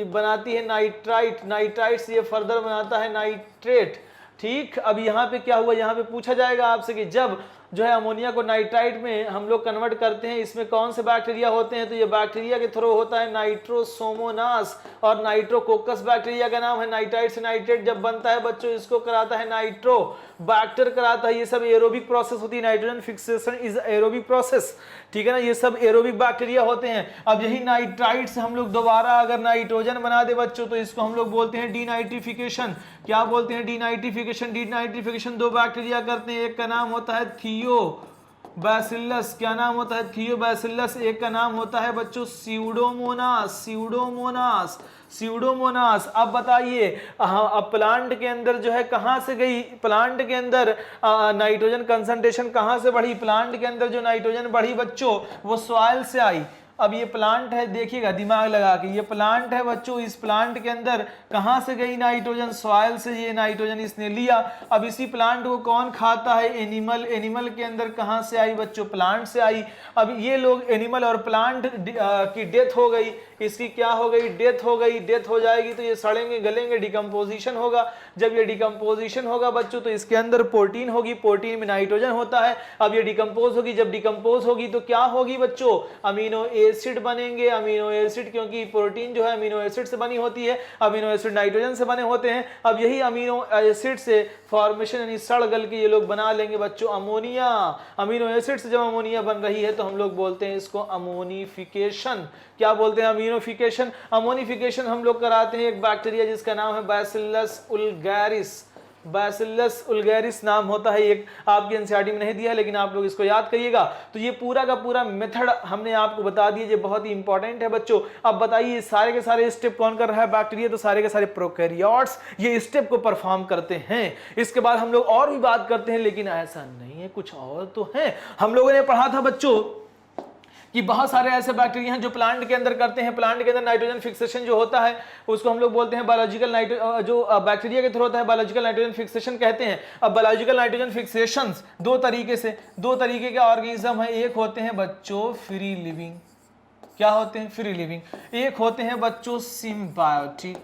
बनाती है नाइट्राइट से ये फर्दर बनाता है नाइट्रेट। ठीक, अब यहाँ पे क्या हुआ, यहाँ पे पूछा जाएगा आपसे कि जब जो है अमोनिया को नाइट्राइट में हम लोग कन्वर्ट करते हैं, इसमें कौन से बैक्टीरिया होते हैं, तो ये बैक्टीरिया के थ्रू होता है नाइट्रोसोमोनास और नाइट्रोकोकस बैक्टीरिया का नाम है। नाइट्राइट से नाइट्रेट जब बनता है बच्चों, इसको कराता है नाइट्रो बैक्टर कराता है। ये सब एरोबिक प्रोसेस होती है, nitrogen fixation is aerobic process. ठीक है ना, ये सब एरोबिक बैक्टीरिया होते हैं। अब यही नाइट्राइट से हम लोग दोबारा अगर नाइट्रोजन बना दे बच्चों, तो इसको हम लोग बोलते हैं डीनाइट्रिफिकेशन। क्या बोलते हैं, डीनाइट्रिफिकेशन 2 बैक्टीरिया करते हैं, एक का नाम होता है थियोबैसिलस, क्या नाम होता है, थियोबैसिलस। एक का नाम होता है बच्चों स्यूडोमोनास। अब बताइए, अब प्लांट के अंदर जो है कहां से गई, प्लांट के अंदर नाइट्रोजन कंसंट्रेशन कहां से बढ़ी, प्लांट के अंदर जो नाइट्रोजन बढ़ी बच्चों वो सॉइल से आई। अब ये प्लांट है, देखिएगा दिमाग लगा के, ये प्लांट है बच्चों, इस प्लांट के अंदर कहां से गई नाइट्रोजन, सॉइल से ये नाइट्रोजन इसने लिया। अब इसी प्लांट को कौन खाता है, एनिमल के अंदर कहां से आई बच्चों, प्लांट से आई। अब ये लोग एनिमल और प्लांट की डेथ हो गई, इसकी क्या हो गई, डेथ हो जाएगी, तो ये सड़ेंगे गलेंगे, डिकम्पोजिशन होगा। जब ये डिकम्पोजिशन होगा बच्चों तो इसके अंदर प्रोटीन होगी, प्रोटीन में नाइट्रोजन होता है। अब ये डिकम्पोज होगी, जब डिकम्पोज होगी तो क्या होगी बच्चों, अमीनो एसिड बनेंगे, अमीनो एसिड, क्योंकि प्रोटीन जो है अमीनो एसिड से बनी होती है, अमीनो एसिड नाइट्रोजन से बने होते हैं। अब यही अमीनो एसिड से फॉर्मेशन यानी सड़ गल के ये लोग बना लेंगे बच्चों अमोनिया। अमीनो एसिड से जब अमोनिया बन रही है तो हम लोग बोलते हैं इसको अमोनिफिकेशन। क्या बोलते हैं? अमीनोफिकेशन। अमोनिफिकेशन हम लोग कराते हैं एक बैक्टीरिया जिसका नाम है बैसिलस उल्गैरिस। बैसिलस उल्गैरिस नाम होता है, एक आपकी एनसीईआरटी में नहीं दिया है लेकिन आप लोग इसको याद करिएगा। तो ये पूरा का पूरा मेथड हमने आपको बता दिया, ये बहुत ही इंपॉर्टेंट है बच्चों। अब बताइए सारे के सारे स्टेप कौन कर रहा है? बैक्टीरिया। तो सारे के सारे प्रोकैरियोट्स ये स्टेप को परफॉर्म करते हैं। इसके बाद हम लोग और भी बात करते हैं, लेकिन ऐसा नहीं है, कुछ और तो है। हम लोगों ने पढ़ा था बच्चों कि बहुत सारे ऐसे बैक्टीरिया हैं जो प्लांट के अंदर करते हैं। प्लांट के अंदर नाइट्रोजन फिक्सेशन जो होता है उसको हम लोग बोलते हैं बायोलॉजिकल जो बैक्टीरिया के थ्रू होता है बायोलॉजिकल नाइट्रोजन फिक्सेशन कहते हैं। अब बायोलॉजिकल नाइट्रोजन फिक्सेशन दो तरीके के ऑर्गेनिज्म है। एक होते हैं बच्चों फ्री लिविंग। क्या होते हैं? Free living. एक होते हैं बच्चों सिम्बायोटिक।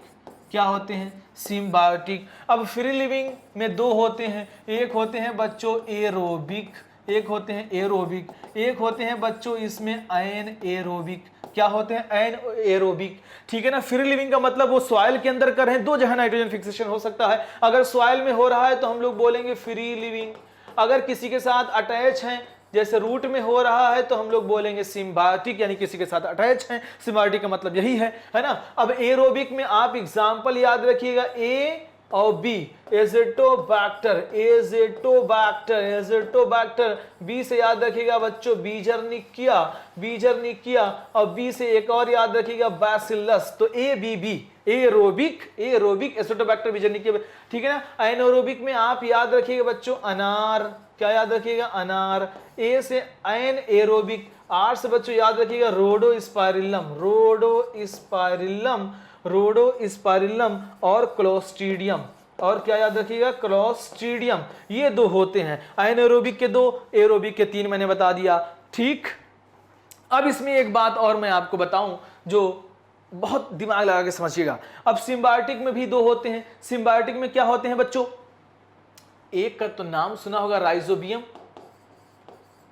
क्या होते हैं? सिम्बायोटिक। अब फ्री लिविंग में दो होते हैं, एक होते हैं बच्चों एरोबिक, एक होते हैं एरोबिक, एक होते हैं बच्चों इसमें एन एरोबिक। क्या होते हैं? Anaerobic. ठीक है ना। फ्री लिविंग का मतलब वो सॉइल के अंदर कर रहे हैं, दो जगह नाइट्रोजन फिक्सेशन हो सकता है। अगर सॉइल में हो रहा है तो हम लोग बोलेंगे फ्री लिविंग। अगर किसी के साथ अटैच हैं, जैसे रूट में हो रहा है, तो हम लोग बोलेंगे सिम्बायोटिक, यानी किसी के साथ अटैच हैं। सिम्बायोटिक का मतलब यही है ना। अब एरोबिक में आप एग्जांपल याद रखिएगा, ए और B, azotobacter, azotobacter, azotobacter. B से याद रखिएगा बच्चों बीजरनिकिया, बीजरनिकिया। और बी से एक और याद रखिएगा बैसिलस। तो A B B, aerobic, aerobic, Azotobacter, Beijerinckia. ठीक है ना। एनएरोबिक में आप याद रखिएगा बच्चों अनार। क्या याद रखिएगा? अनार। ए से एन एरोबिक। आर से बच्चों याद रखिएगा रोडोस्पाइरिलम, रोडोस्पाइरिलम, रोडोस्पाइरिलम और क्लोस्ट्रीडियम। और क्या याद रखिएगा? क्लोस्ट्रीडियम। ये दो होते हैं। एनारोबिक के दो, एरोबिक के तीन मैंने बता दिया। ठीक। अब इसमें एक बात और मैं आपको बताऊं जो बहुत दिमाग लगा के समझिएगा। अब सिम्बायोटिक में भी दो होते हैं। सिम्बायोटिक में क्या होते हैं बच्चों? एक का तो नाम सुना होगा राइजोबियम।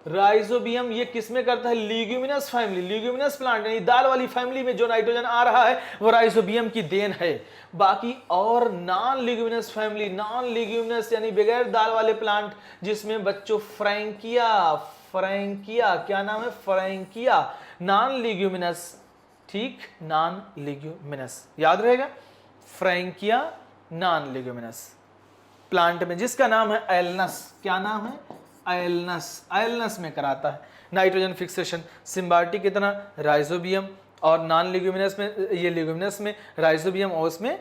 राइजोबियम ये किसमें करता है? लीग्यूमिनस फैमिली, लीग्यूमिनस प्लांट यानी दाल वाली फैमिली में जो नाइट्रोजन आ रहा है वो राइजोबियम की देन है। बाकी और नॉन लीग्यूमिनस फैमिली, नॉन लीग्यूमिनस यानी बगैर दाल वाले प्लांट, जिसमें बच्चों फ्रैंकिया, फ्रैंकिया, क्या नाम है? Frankia, non leguminous. ठीक, नॉन लीग्यूमिनस याद रहेगा, फ्रैंकिया नॉन लीग्यूमिनस प्लांट में, जिसका नाम है एलनस। क्या नाम है? एलनस। एलनस में कराता है नाइट्रोजन फिक्सेशन। सिम्बायोटिक की तरह राइजोबियम, और नॉन लिग्यूमिनस में, ये लिग्यूमिनस में राइजोबियम और उसमें।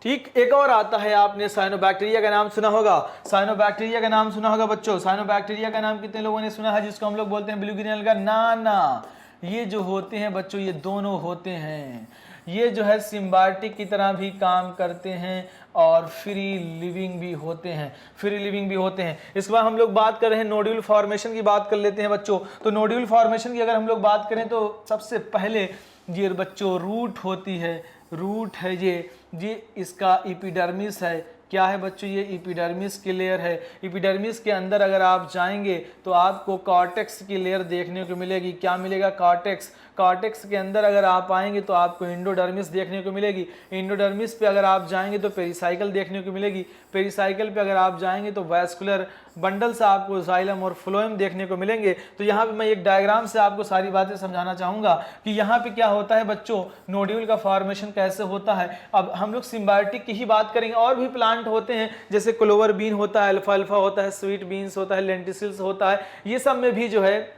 ठीक। एक और आता है, आपने साइनोबैक्टीरिया का नाम सुना होगा। साइनोबैक्टीरिया का नाम सुना होगा बच्चों। साइनोबैक्टीरिया का नाम कितने लोगों ने सुना है? जिसको हम लोग बोलते हैं ब्लू ग्रीन अलगा। ना, ये जो होते हैं बच्चों ये दोनों होते हैं। ये जो है सिम्बायोटिक की तरह भी काम करते हैं और फ्री लिविंग भी होते हैं, फ्री लिविंग भी होते हैं। इसके बाद हम लोग बात कर रहे हैं नोड्यूल फॉर्मेशन की, बात कर लेते हैं बच्चों। तो नोड्यूल फॉर्मेशन की अगर हम लोग बात करें तो सबसे पहले ये बच्चों रूट होती है, रूट है ये इसका एपिडर्मिस है। क्या है बच्चों? ये एपिडर्मिस की लेयर है। एपिडर्मिस के अंदर अगर आप जाएंगे तो आपको कॉर्टेक्स की लेयर देखने को मिलेगी। क्या मिलेगा? कॉर्टेक्स। कॉर्टेक्स के अंदर अगर आप आएंगे तो आपको एंडोडर्मिस देखने को मिलेगी। एंडोडर्मिस पे अगर आप जाएंगे तो पेरिसाइकल देखने को मिलेगी। पेरिसाइकल पे अगर आप जाएंगे तो वैस्कुलर बंडल से आपको जाइलम और फ्लोएम देखने को मिलेंगे। तो यहाँ पे मैं एक डायग्राम से आपको सारी बातें समझाना चाहूँगा कि यहाँ पे क्या होता है बच्चों, नोड्यूल का फॉर्मेशन कैसे होता है। अब हम लोग सिम्बायोटिक की ही बात करेंगे, और भी प्लांट होते हैं जैसे क्लोवर बीन होता है, अल्फाल्फा होता है, स्वीट बीन्स होता है, लेंटिसिल्स होता है। ये सब में भी जो है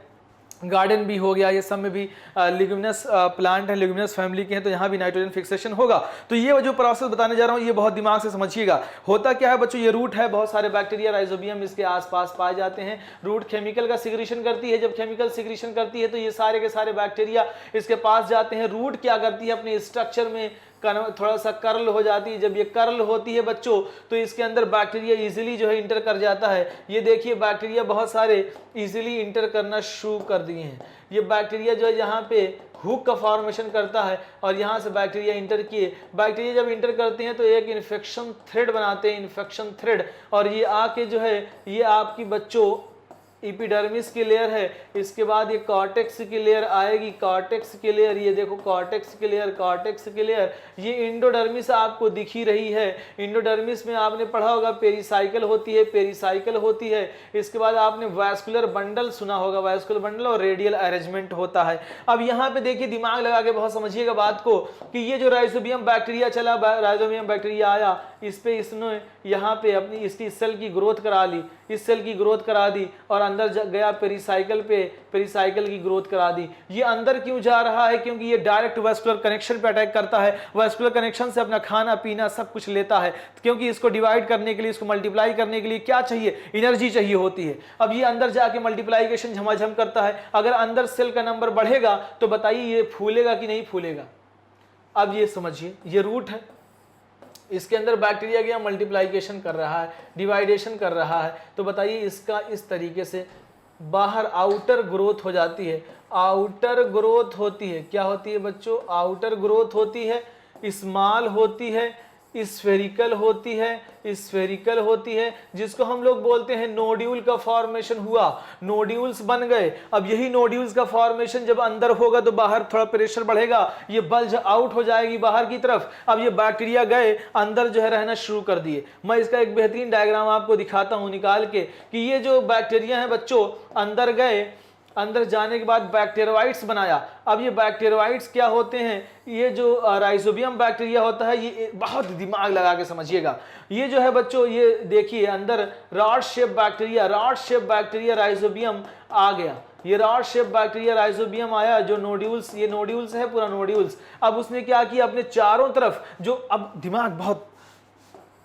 गार्डन भी हो गया, ये सब में भी लिग्यूमिनस प्लांट है, लिग्यूमिनस फैमिली के हैं, तो यहाँ भी नाइट्रोजन फिक्सेशन होगा। तो ये जो प्रोसेस बताने जा रहा हूँ ये बहुत दिमाग से समझिएगा। होता क्या है बच्चों, ये रूट है, बहुत सारे बैक्टीरिया राइजोबियम इसके आसपास पाए जाते हैं। रूट केमिकल का सिक्रीशन करती है, जब केमिकल सिक्रीशन करती है तो ये सारे के सारे बैक्टीरिया इसके पास जाते हैं। रूट क्या करती है, अपने स्ट्रक्चर में थोड़ा सा कर्ल हो जाती है। जब ये कर्ल होती है बच्चों तो इसके अंदर बैक्टीरिया इजीली जो है इंटर कर जाता है। ये देखिए बैक्टीरिया बहुत सारे इजीली इंटर करना शुरू कर दिए हैं। ये बैक्टीरिया जो है यहाँ पे हुक का फॉर्मेशन करता है और यहाँ से बैक्टीरिया इंटर किए। बैक्टीरिया जब इंटर करते हैं तो एक इन्फेक्शन थ्रेड बनाते हैं, इन्फेक्शन थ्रेड, और ये आके जो है ये आपकी बच्चों एपिडर्मिस की लेयर है, इसके बाद ये कॉर्टेक्स की लेयर आएगी, कॉर्टेक्स की लेयर, ये देखो कॉर्टेक्स की लेयर, कॉर्टेक्स की लेयर, ये इंडोडर्मिस आपको दिख ही रही है। इंडोडर्मिस में आपने पढ़ा होगा पेरिसाइकिल होती है, पेरिसाइकिल होती है। इसके बाद आपने वास्कुलर बंडल सुना होगा, वास्कुलर बंडल और रेडियल अरेंजमेंट होता है। अब यहाँ पे देखिए, दिमाग लगा के बहुत समझिएगा बात को कि ये जो राइजोबियम बैक्टीरिया चला, राइजोबियम बैक्टीरिया आया, इस पे इसने यहाँ पे अपनी इसकी सेल की ग्रोथ करा ली, इस सेल की ग्रोथ करा दी और अंदर गया पेरिसाइकिल पे, पेरिसाइकिल की ग्रोथ करा दी। ये अंदर क्यों जा रहा है? क्योंकि ये डायरेक्ट वास्कुलर कनेक्शन पे अटैक करता है, वास्कुलर कनेक्शन से अपना खाना पीना सब कुछ लेता है, क्योंकि इसको डिवाइड करने के लिए, इसको मल्टीप्लाई करने के लिए क्या चाहिए? एनर्जी चाहिए होती है। अब ये अंदर जाके मल्टीप्लाइकेशन झमाझम करता है। अगर अंदर सेल का नंबर बढ़ेगा तो बताइए ये फूलेगा कि नहीं फूलेगा? अब ये समझिए, ये रूट है, इसके अंदर बैक्टीरिया गया, मल्टीप्लाइकेशन कर रहा है, डिवाइडेशन कर रहा है, तो बताइए इसका इस तरीके से बाहर आउटर ग्रोथ हो जाती है, आउटर ग्रोथ होती है। क्या होती है बच्चों? आउटर ग्रोथ होती है, स्मॉल होती है, स्फेरिकल होती है, स्फेरिकल होती है, जिसको हम लोग बोलते हैं नोड्यूल का फॉर्मेशन हुआ, नोड्यूल्स बन गए। अब यही नोड्यूल्स का फॉर्मेशन जब अंदर होगा तो बाहर थोड़ा प्रेशर बढ़ेगा, ये बल्ज आउट हो जाएगी बाहर की तरफ। अब ये बैक्टीरिया गए अंदर जो है रहना शुरू कर दिए। मैं इसका एक बेहतरीन डायग्राम आपको दिखाता हूं निकाल के कि ये जो बैक्टीरिया है बच्चों अंदर गए, अंदर जाने के बाद बैक्टीरियोइड्स बनाया। अब ये बैक्टीरियोइड्स क्या होते हैं? ये जो राइजोबियम बैक्टीरिया होता है, ये बहुत दिमाग लगा के समझिएगा। ये जो है बच्चों, ये देखिए अंदर rod shape bacteria, rod shape bacteria Rhizobium आ गया। ये रॉड शेप बैक्टीरिया राइजोबियम आया, जो नोड्यूल्स, ये नोड्यूल्स है पूरा नोड्यूल्स। अब उसने क्या किया? अपने चारों तरफ जो, अब दिमाग बहुत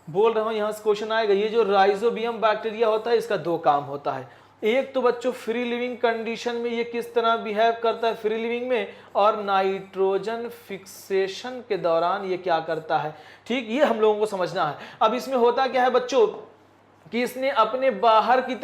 बोल रहा हूं, यहां से क्वेश्चन आएगा। ये जो राइजोबियम बैक्टीरिया होता है, इसका दो काम होता है। एक तो बच्चों फ्री लिविंग कंडीशन में ये किस तरह बिहेव करता है फ्री लिविंग में, और नाइट्रोजन फिक्सेशन के दौरान ये क्या करता है। ठीक, ये हम लोगों को समझना है। अब इसमें होता क्या है बच्चों कि इसने अपने बाहर की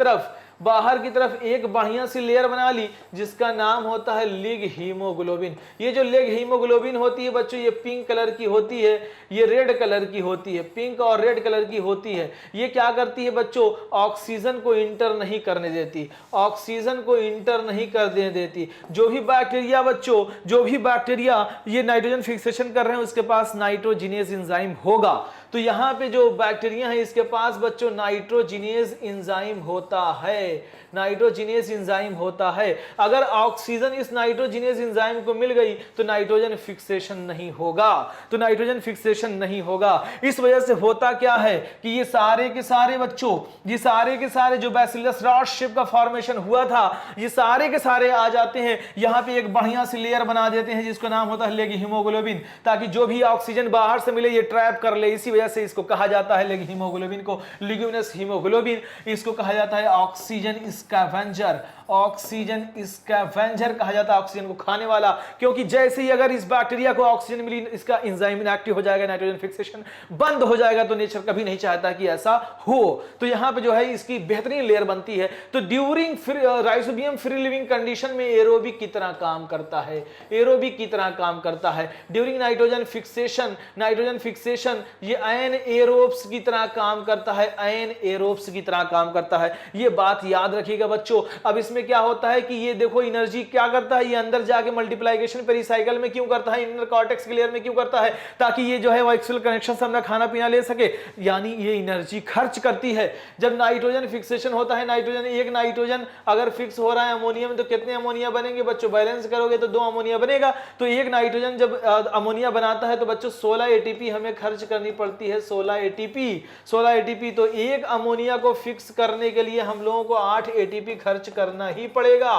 तरफ एक बढ़िया सी लेयर बना ली, जिसका नाम होता है लिग हीमोग्लोबिन। ये जो लिग हीमोग्लोबिन होती है बच्चों, ये पिंक कलर की होती है, ये रेड कलर की होती है, पिंक और रेड कलर की होती है। ये क्या करती है बच्चों? ऑक्सीजन को इंटर नहीं करने देती, ऑक्सीजन को इंटर नहीं करने देती। जो भी बैक्टीरिया बच्चों, जो भी बैक्टीरिया ये नाइट्रोजन फिक्सेशन कर रहे हैं, उसके पास नाइट्रोजिनेज एंजाइम होगा। तो यहाँ पे जो बैक्टीरिया है, इसके पास बच्चों नाइट्रोजिनेज एंजाइम होता है, नाइट्रोजिनेज एंजाइम होता है। अगर ऑक्सीजन इस नाइट्रोजिनेज एंजाइम को मिल गई तो नाइट्रोजन फिक्सेशन नहीं होगा, तो नाइट्रोजन फिक्सेशन नहीं होगा। इस वजह से होता क्या है कि ये सारे के सारे बच्चों, ये सारे के सारे जो बैसिलस रॉड शेप का फॉर्मेशन हुआ था, ये सारे के सारे आ जाते हैं यहाँ पे, एक बढ़िया सी लेयर बना देते हैं जिसका नाम होता है लिग हीमोग्लोबिन, ताकि जो भी ऑक्सीजन बाहर से मिले ये ट्रैप कर ले। इसी वजह से इसको कहा जाता है लिग हीमोग्लोबिन को, लिग्यूमिनस हीमोग्लोबिन। इसको कहा जाता है ऑक्सीजन स्कैवेंजर, ऑक्सीजन स्कैवेंजर कहा जाता है, ऑक्सीजन को खाने वाला। क्योंकि जैसे ही अगर इस बैक्टीरिया को ऑक्सीजन मिली, इसका एंजाइम इनएक्टिव हो जाएगा, नाइट्रोजन फिक्सेशन बंद हो जाएगा। तो नेचर कभी नहीं चाहता कि ऐसा हो। तो यहां पे जो है इसकी बेहतरीन लेयर बनती है। तो during rhizobium free living condition में एरोबिक की तरह काम करता है, एरोबिक की तरह काम करता है। During nitrogen fixation, nitrogen fixation ये एन एरोब्स की तरह काम करता है, एन एरोब्स की तरह काम करता है। ये बात याद रखिएगा बच्चों। अब इसमें क्या होता है कि ये देखो एनर्जी क्या करता है, ये अंदर जाके मल्टीप्लाइकेशन पेरिसाइकिल में क्यों करता है, इनर कॉर्टेक्स के लेयर में क्यों करता है, ताकि ये जो है वाइक्सुअल कनेक्शन से अपना खाना पीना ले सके, यानी ये एनर्जी खर्च करती है। जब नाइट्रोजन फिक्सेशन होता है, नाइट्रोजन, एक नाइट्रोजन अगर फिक्स हो रहा है अमोनिया में, तो कितने अमोनिया बनेंगे बच्चों? बैलेंस करोगे तो 2 अमोनिया बनेगा। तो एक नाइट्रोजन जब अमोनिया बनाता है तो बच्चों 16 एटीपी हमें खर्च करनी पड़ती है, 16 एटीपी। तो एक अमोनिया को फिक्स करने के लिए हम लोगों को 8 एटीपी खर्च करना ही पड़ेगा,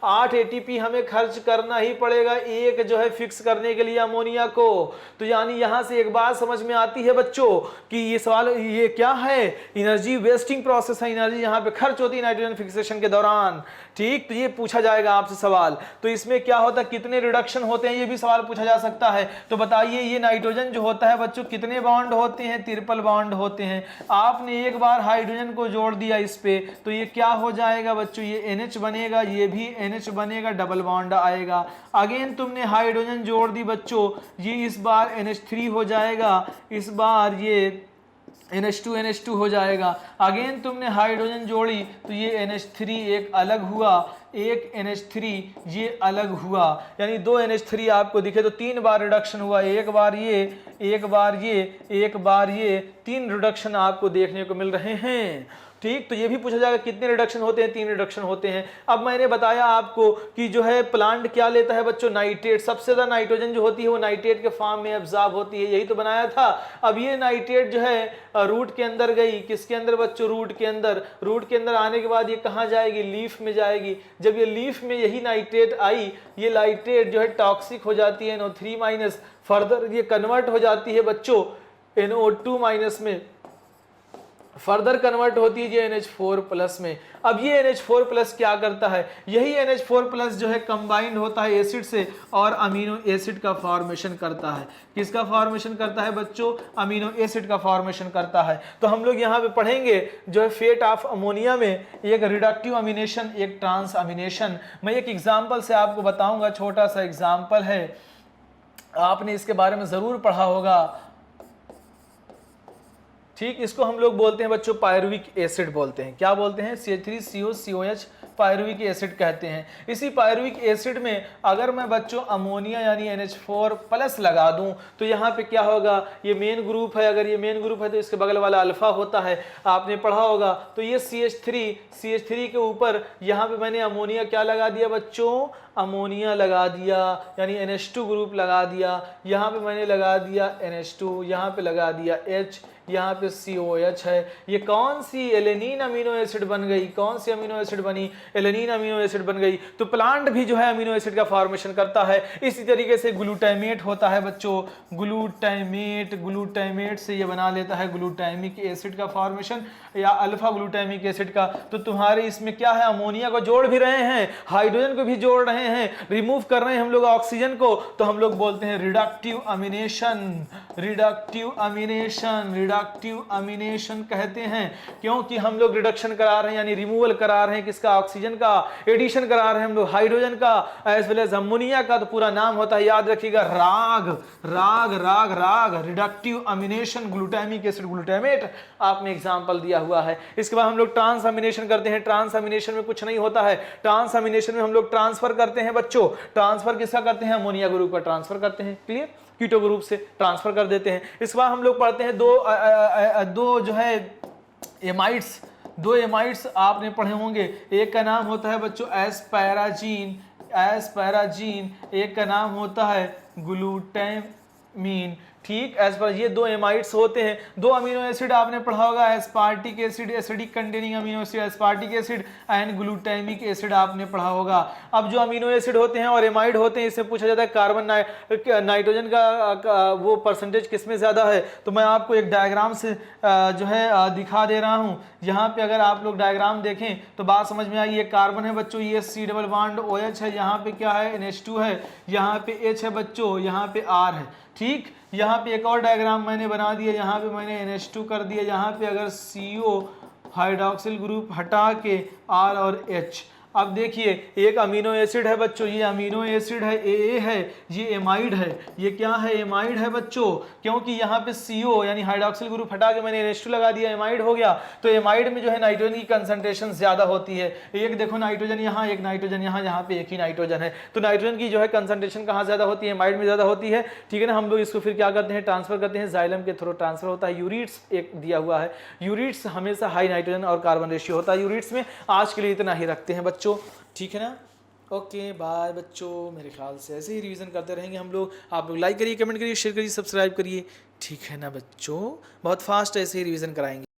8 एटीपी हमें खर्च करना ही पड़ेगा एक जो है फिक्स करने के लिए अमोनिया को। तो यानी यहां से एक बात समझ में आती है बच्चों कि ये सवाल, ये क्या है? एनर्जी वेस्टिंग प्रोसेस है, एनर्जी यहां पे खर्च होती है नाइट्रोजन फिक्सेशन के दौरान। ठीक, तो ये पूछा जाएगा आपसे सवाल। तो इसमें क्या होता है, कितने रिडक्शन होते हैं, ये भी सवाल पूछा जा सकता है। तो बताइए ये नाइट्रोजन जो होता है बच्चों, कितने बॉन्ड होते हैं? ट्रिपल बॉन्ड होते हैं। आपने एक बार हाइड्रोजन को जोड़ दिया इस पे, तो ये क्या हो जाएगा बच्चों? ये NH बनेगा, ये भी NH बनेगा, डबल बॉन्ड आएगा। अगेन तुमने हाइड्रोजन जोड़ दी बच्चों, ये इस बार NH3 हो जाएगा, इस बार ये NH2 हो जाएगा। अगेन तुमने हाइड्रोजन जोड़ी तो ये NH3 एक अलग हुआ, एक NH3 ये अलग हुआ, यानी 2 NH3 आपको दिखे तो 3 बार रिडक्शन हुआ, एक बार ये, एक बार ये, एक बार ये, 3 रिडक्शन आपको देखने को मिल रहे हैं। ठीक, तो ये भी पूछा जाएगा कितने रिडक्शन होते हैं, 3 रिडक्शन होते हैं। अब मैंने बताया आपको कि जो है प्लांट क्या लेता है बच्चों, नाइट्रेट, सबसे ज्यादा नाइट्रोजन जो होती है वो नाइट्रेट के फॉर्म में एब्जॉर्ब होती है, यही तो बनाया था। अब ये नाइट्रेट जो है रूट के अंदर गई, किसके अंदर बच्चों, रूट के अंदर। रूट के अंदर आने के बाद ये कहाँ जाएगी, लीफ में जाएगी। जब ये लीफ में यही नाइट्रेट आई, ये नाइट्रेट जो है टॉक्सिक हो जाती है NO3-, फर्दर ये कन्वर्ट हो जाती है बच्चों NO2- में, फर्दर कन्वर्ट होती है ये NH4+ में। अब ये NH4+ क्या करता है, यही NH4+ जो है कंबाइंड होता है एसिड से और अमीनो एसिड का फॉर्मेशन करता है। किसका फॉर्मेशन करता है बच्चों, अमीनो एसिड का फॉर्मेशन करता है। तो हम लोग यहाँ पे पढ़ेंगे जो है फेट ऑफ अमोनिया में एक रिडक्टिव अमीनेशन, एक ट्रांस अमीनेशन। मैं एक एग्जाम्पल से आपको बताऊंगा, छोटा सा एग्जाम्पल है, आपने इसके बारे में जरूर पढ़ा होगा। ठीक, इसको हम लोग बोलते हैं बच्चों पायरुविक एसिड बोलते हैं। क्या बोलते हैं, CH3COCOH पायरुविक एसिड कहते हैं। इसी पायरुविक एसिड में अगर मैं बच्चों अमोनिया यानी NH4+ लगा दूं तो यहाँ पे क्या होगा, ये मेन ग्रुप है, अगर ये मेन ग्रुप है तो इसके बगल वाला अल्फा होता है, आपने पढ़ा होगा। तो ये CH3 के ऊपर यहाँ पे मैंने अमोनिया क्या लगा दिया बच्चों, अमोनिया लगा दिया, यानी NH2 ग्रुप लगा दिया। यहाँ पे मैंने लगा दिया NH2, यहाँ पे लगा दिया H, यहाँ पे COH है। ये कौन सी एलेनिन अमीनो एसिड बन गई, कौन सी अमीनो एसिड बनी, एलेनिन अमीनो एसिड बन गई। तो प्लांट भी जो है अमीनो एसिड का फॉर्मेशन करता है। इसी तरीके से ग्लूटामेट होता है बच्चों, ग्लूटामेट से ये बना लेता है ग्लूटामिक एसिड का फॉर्मेशन या अल्फा ग्लूटामिक एसिड का। तो तुम्हारे इसमें क्या है, अमोनिया को जोड़ भी रहे हैं, हाइड्रोजन को भी जोड़ रहे हैं, रिमूव कर रहे हैं हम लोग ऑक्सीजन को, तो हम लोग बोलते हैं रिडक्टिव अमीनेशन, रिडक्टिव अमीनेशन, रिडक्टिव अमीनेशन कहते हैं। क्योंकि हम लोग रिडक्शन करा रहे हैं यानी रिमूवल करा रहे हैं किसका, ऑक्सीजन का, एडिशन करा रहे हैं हम लोग हाइड्रोजन का एज वेल एज अमोनिया का। तो पूरा नाम होता है, याद रखिएगा, राग, रिडक्टिव अमीनेशन, ग्लूटामिक एसिड, ग्लूटामेट आपने एग्जांपल दिया हुआ है। इसके बाद हम लोग ट्रांस अमीनेशन करते हैं। ट्रांस अमीनेशन में कुछ नहीं होता है, ट्रांस अमीनेशन में हम लोग ट्रांसफर करते हैं बच्चों। ट्रांसफर किसका करते हैं, अमोनिया ग्रुप का ट्रांसफर करते हैं, क्लियर, कीटो ग्रुप से ट्रांसफर कर देते हैं। इसके बाद हम लोग पढ़ते हैं दो जो है एमाइड्स, 2 एमाइड्स आपने पढ़े होंगे। एक का नाम होता है बच्चों एस्पैराजीन, एक का नाम होता है ग्लूटामीन। ठीक, एज पर ये 2 एमाइड्स होते हैं। 2 अमीनो एसिड आपने पढ़ा होगा, aspartic acid, acidic containing amino acid, aspartic acid and glutamic acid आपने पढ़ा होगा। अब जो अमीनो एसिड होते हैं और एमाइड होते हैं, इससे पूछा जाता है कार्बन नाइट्रोजन का वो परसेंटेज किसमें ज़्यादा है। तो मैं आपको एक डायग्राम से जो है दिखा दे रहा हूँ। यहाँ पे अगर आप लोग डायग्राम देखें तो बात समझ में आई। ये कार्बन है बच्चों, ये C डबल बॉन्ड OH है, यहाँ पे क्या है NH2 है, यहाँ पे H है बच्चों, यहाँ पे R है। ठीक, यहाँ पे एक और डायग्राम मैंने बना दिया, यहाँ पे मैंने NH2 कर दिया, यहाँ पे अगर CO हाइड्रोक्सिल ग्रुप हटा के R और H। अब देखिए एक अमीनो एसिड है बच्चों, ये अमीनो एसिड है, AA है, ये एमाइड है, ये क्या है, एमाइड है बच्चों। क्योंकि यहाँ पे CO यानी हाइड्रोक्सिल ग्रुप हटा के मैंने NH2 लगा दिया, एमाइड हो गया। तो एमाइड में जो है नाइट्रोजन की कंसंट्रेशन ज्यादा होती है। एक देखो नाइट्रोजन यहाँ, एक नाइट्रोजन यहाँ, यहाँ पे एक ही नाइट्रोजन है। तो नाइट्रोजन की जो है कंसंट्रेशन कहाँ ज्यादा होती है, एमाइड में ज्यादा होती है। ठीक है ना, हम लोग इसको फिर क्या करते हैं, ट्रांसफर करते हैं, जाइलम के थ्रू ट्रांसफर होता है। यूरिट्स एक दिया हुआ है, यूरिट्स हमेशा हाई नाइट्रोजन और कार्बन रेशियो होता है यूरिट्स में। आज के लिए इतना ही रखते हैं बच्चों, ठीक है ना। ओके बाय बच्चों, मेरे ख्याल से ऐसे ही रिवीजन करते रहेंगे हम लोग। आप लोग लाइक करिए, कमेंट करिए, शेयर करिए, सब्सक्राइब करिए, ठीक है ना बच्चों। बहुत फास्ट ऐसे ही रिवीजन कराएंगे।